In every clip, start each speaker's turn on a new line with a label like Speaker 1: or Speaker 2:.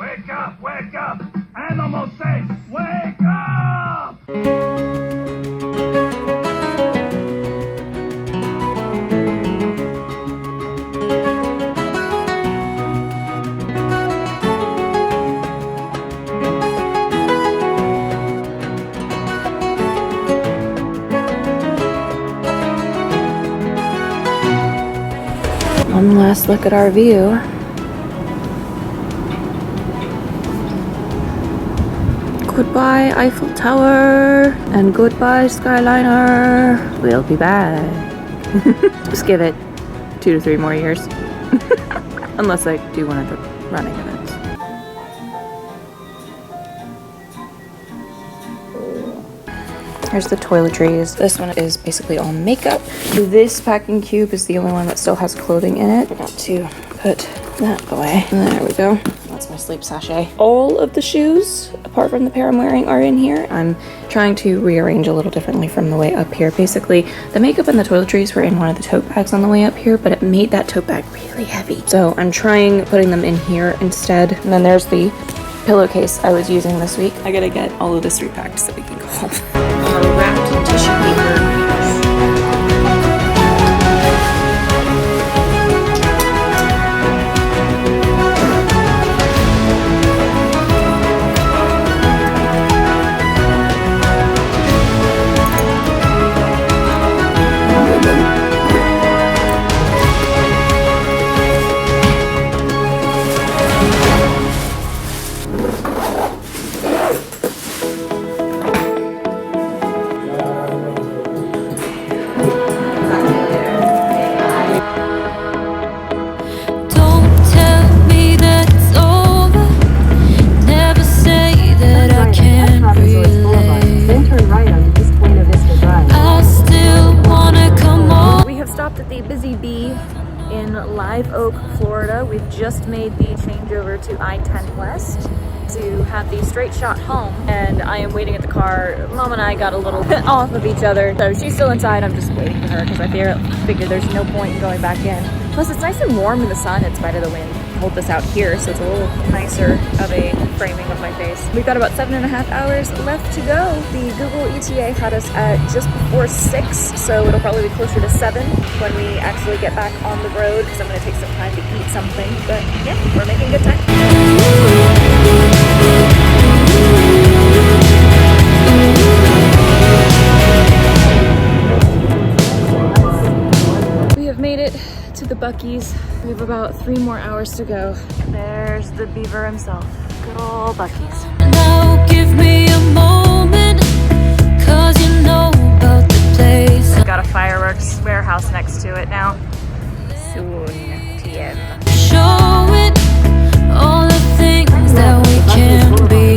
Speaker 1: Wake up! Wake up! Animal safe! Wake up!
Speaker 2: One last look at our view. Goodbye Eiffel Tower and goodbye Skyliner. We'll be back. Just give it 2 to 3 more years. Unless I do one of the running events. Here's the toiletries. This one is basically all makeup. This packing cube is the only one that still has clothing in it. Forgot to put that away. There we go. That's my sleep sachet. All of the shoes, apart from the pair I'm wearing, are in here. I'm trying to rearrange a little differently from the way up here. Basically, the makeup and the toiletries were in one of the tote bags on the way up here, but it made that tote bag really heavy. So I'm trying putting them in here instead. And then there's the pillowcase I was using this week. I gotta get all of this repacked so we can go home. Wrapped in tissue paper. We've just made the changeover to I-10 West to have the straight shot home, and I am waiting at the car. Mom and I got a little bit off of each other, so she's still inside. I'm just waiting for her because I figure there's no point in going back in. Plus, it's nice and warm in the sun in spite of the wind. Hold this out here, so it's a little nicer of a framing of my face. We've got about 7.5 hours left to go. The Google ETA had us at just before 6, so it'll probably be closer to 7 when we actually get back on the road, because I'm going to take some time to eat something. But yeah, we're making good time. We have made it to the Buc-ee's. We have about 3 more hours to go. There's the beaver himself. Good old Buc-ee's. Now give me a moment, 'cause you know about the place. We've got a fireworks warehouse next to it now. Soon, TM. Show it all the things that we can become.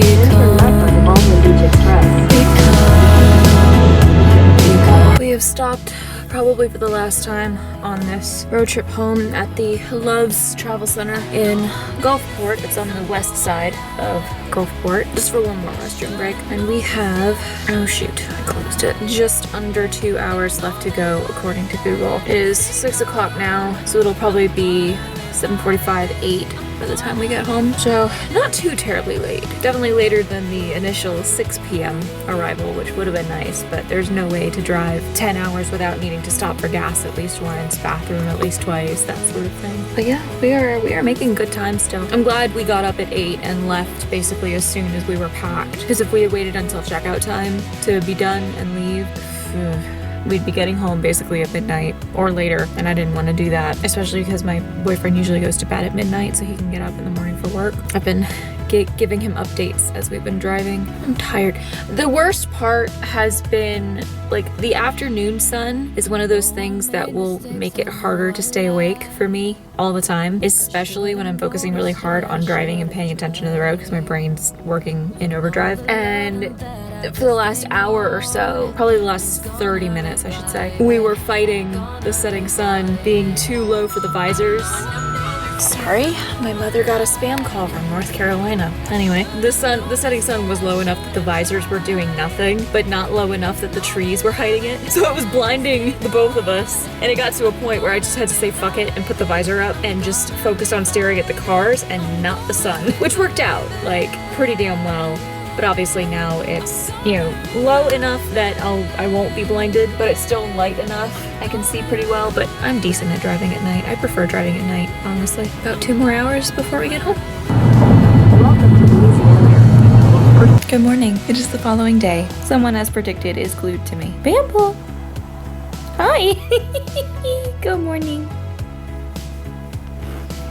Speaker 2: We have stopped probably for the last time on this road trip home at the Love's Travel Center in Gulfport. It's on the west side of Gulfport, just for one more restroom break. And we have, oh shoot, I closed it, just under 2 hours left to go according to Google. It is 6 o'clock now, so it'll probably be 7:45, 8 by the time we get home. So not too terribly late. Definitely later than the initial 6 p.m. arrival, which would have been nice, but there's no way to drive 10 hours without needing to stop for gas at least once, bathroom at least twice, that sort of thing. But yeah, we are making good time still. I'm glad we got up at 8 and left basically as soon as we were packed, because if we had waited until checkout time to be done and leave, we'd be getting home basically at midnight or later, and I didn't want to do that, especially because my boyfriend usually goes to bed at midnight so he can get up in the morning for work. I've been giving him updates as we've been driving. I'm tired. The worst part has been, like, the afternoon sun is one of those things that will make it harder to stay awake for me all the time, especially when I'm focusing really hard on driving and paying attention to the road because my brain's working in overdrive. And for the last hour or so, probably the last 30 minutes I should say, we were fighting the setting sun being too low for the visors Sorry, my mother got a spam call from North Carolina. Anyway, the setting sun was low enough that the visors were doing nothing, but not low enough that the trees were hiding it. So it was blinding the both of us. And it got to a point where I just had to say fuck it and put the visor up and just focus on staring at the cars and not the sun, which worked out, like, pretty damn well. But obviously now it's, you know, low enough that I won't be blinded, but it's still light enough. I can see pretty well, but I'm decent at driving at night. I prefer driving at night, honestly. About 2 more hours before we get home. Good morning. It is the following day. Someone, as predicted, is glued to me. Bamble! Hi! Good morning.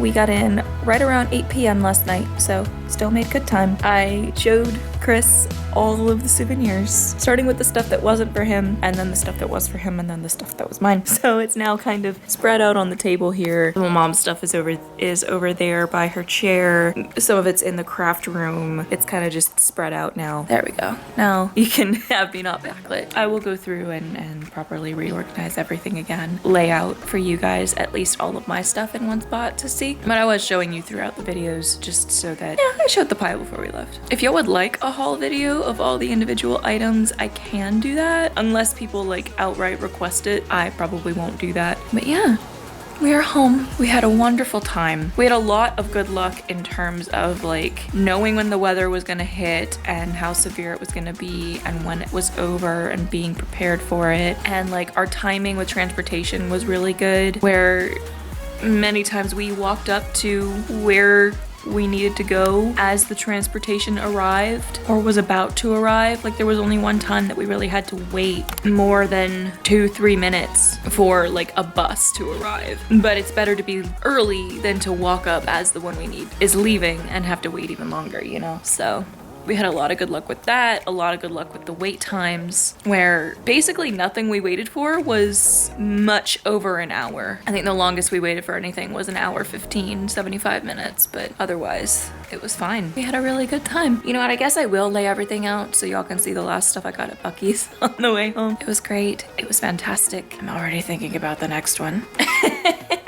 Speaker 2: We got in right around 8 p.m. last night, so still made good time. I showed Chris all of the souvenirs, starting with the stuff that wasn't for him, and then the stuff that was for him, and then the stuff that was mine. So it's now kind of spread out on the table here. My mom's stuff is over there by her chair. Some of it's in the craft room. It's kind of just spread out now. There we go. Now you can have me not backlit. I will go through and properly reorganize everything again. Lay out for you guys at least all of my stuff in one spot to see. But I was showing you throughout the videos just so that, yeah, I showed the pile before we left. If y'all would like a haul video of all the individual items, I can do that. Unless people like outright request it, I probably won't do that. But yeah, we are home. We had a wonderful time. We had a lot of good luck in terms of like knowing when the weather was gonna hit and how severe it was gonna be and when it was over and being prepared for it. And like our timing with transportation was really good, where many times we walked up to where we needed to go as the transportation arrived or was about to arrive. Like there was only one time that we really had to wait more than 2-3 minutes for like a bus to arrive. But it's better to be early than to walk up as the one we need is leaving and have to wait even longer, you know? So we had a lot of good luck with that, a lot of good luck with the wait times, where basically nothing we waited for was much over an hour. I think the longest we waited for anything was an hour 15, 75 minutes, but otherwise it was fine. We had a really good time. You know what, I guess I will lay everything out so y'all can see the last stuff I got at Buc-ee's on the way home. It was great. It was fantastic. I'm already thinking about the next one.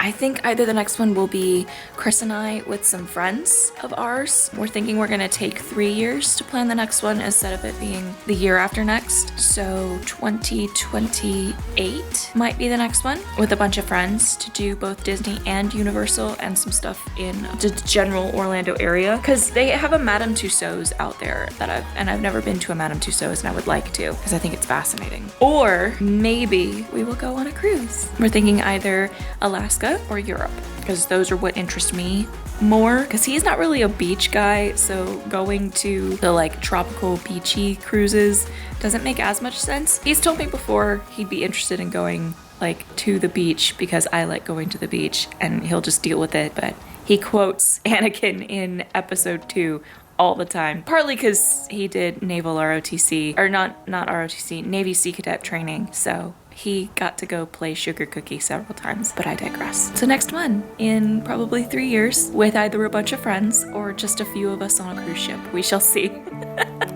Speaker 2: I think either the next one will be Chris and I with some friends of ours. We're thinking we're gonna take 3 years to plan the next one instead of it being the year after next. So 2028 might be the next one with a bunch of friends to do both Disney and Universal and some stuff in the general Orlando area. Because they have a Madame Tussauds out there that I've never been to a Madame Tussauds and I would like to because I think it's fascinating. Or maybe we will go on a cruise. We're thinking either Alaska or Europe, because those are what interest me more, because he's not really a beach guy, so going to the like tropical beachy cruises doesn't make as much sense. He's told me before he'd be interested in going like to the beach because I like going to the beach and he'll just deal with it, but he quotes Anakin in episode 2 all the time, partly because he did naval ROTC, or not ROTC, Navy Sea Cadet training, so he got to go play Sugar Cookie several times, but I digress. So next one, in probably 3 years, with either a bunch of friends or just a few of us on a cruise ship. We shall see.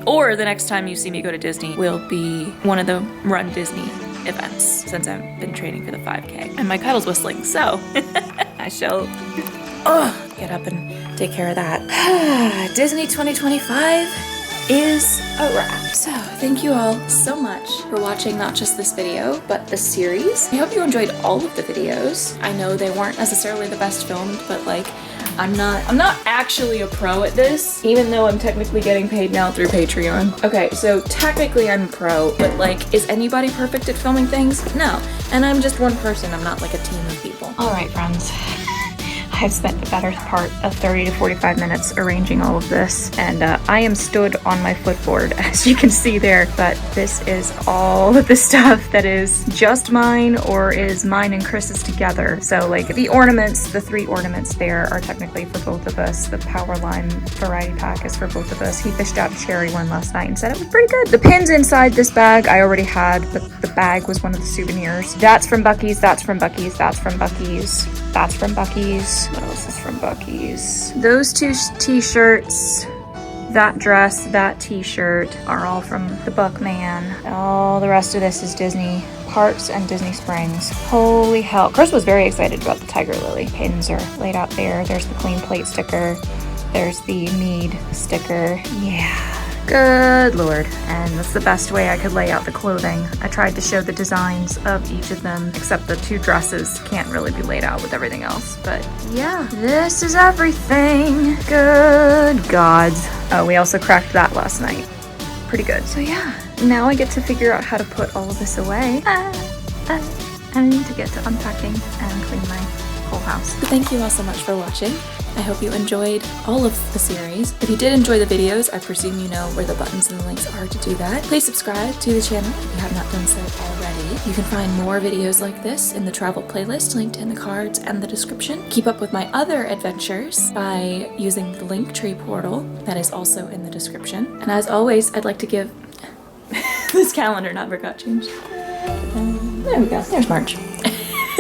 Speaker 2: Or the next time you see me go to Disney will be one of the Run Disney events, since I've been training for the 5K. And my cuddle's whistling, so I shall get up and take care of that. Disney 2025 is a wrap. So thank you all so much for watching not just this video, but the series. I hope you enjoyed all of the videos. I know they weren't necessarily the best filmed, but like I'm not actually a pro at this, even though I'm technically getting paid now through Patreon. Okay, so technically I'm a pro, but like, is anybody perfect at filming things? No. And I'm just one person, I'm not like a team of people. All right, friends. I've spent the better part of 30 to 45 minutes arranging all of this, and I am stood on my footboard, as you can see there, but this is all of the stuff that is just mine or is mine and Chris's together. So like the ornaments, the 3 ornaments there are technically for both of us. The Power Lime variety pack is for both of us. He fished out a cherry one last night and said it was pretty good. The pins inside this bag I already had, but the bag was one of the souvenirs. That's from Buc-ee's, that's from Buc-ee's, that's from Buc-ee's, that's from Buc-ee's. What else is from Buc-ee's? Those 2 t-shirts, that dress, that t-shirt are all from the Buckman. All the rest of this is Disney parks and Disney Springs. Holy hell. Chris was very excited about the tiger lily. Pins are laid out there. There's the clean plate sticker. There's the mead sticker. Yeah. Good Lord. And that's the best way I could lay out the clothing. I tried to show the designs of each of them, except the 2 dresses can't really be laid out with everything else. But yeah, this is everything. Good gods. Oh, we also cracked that last night. Pretty good. So yeah, now I get to figure out how to put all of this away. I need to get to unpacking and clean my whole house. Thank you all so much for watching. I hope you enjoyed all of the series. If you did enjoy the videos, I presume you know where the buttons and the links are to do that. Please subscribe to the channel if you have not done so already. You can find more videos like this in the travel playlist linked in the cards and the description. Keep up with my other adventures by using the Linktree portal that is also in the description. And as always, I'd like to give this calendar never got changed. There we go. There's March.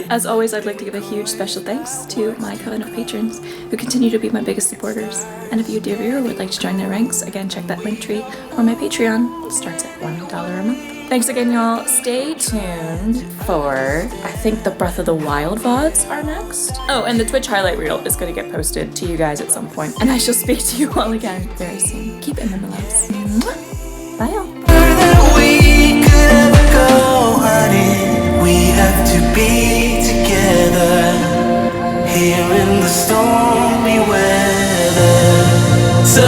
Speaker 2: As always, I'd like to give a huge special thanks to my coven of patrons who continue to be my biggest supporters. And if you, dear viewer, would like to join their ranks, again, check that Linktree or my Patreon. It starts at $1 a month. Thanks again, y'all. Stay tuned for, I think, the Breath of the Wild VODs are next. Oh, and the Twitch highlight reel is going to get posted to you guys at some point. And I shall speak to you all again very soon. Keep it in the loves. Bye, y'all.
Speaker 3: We have to be together here in the stormy weather. So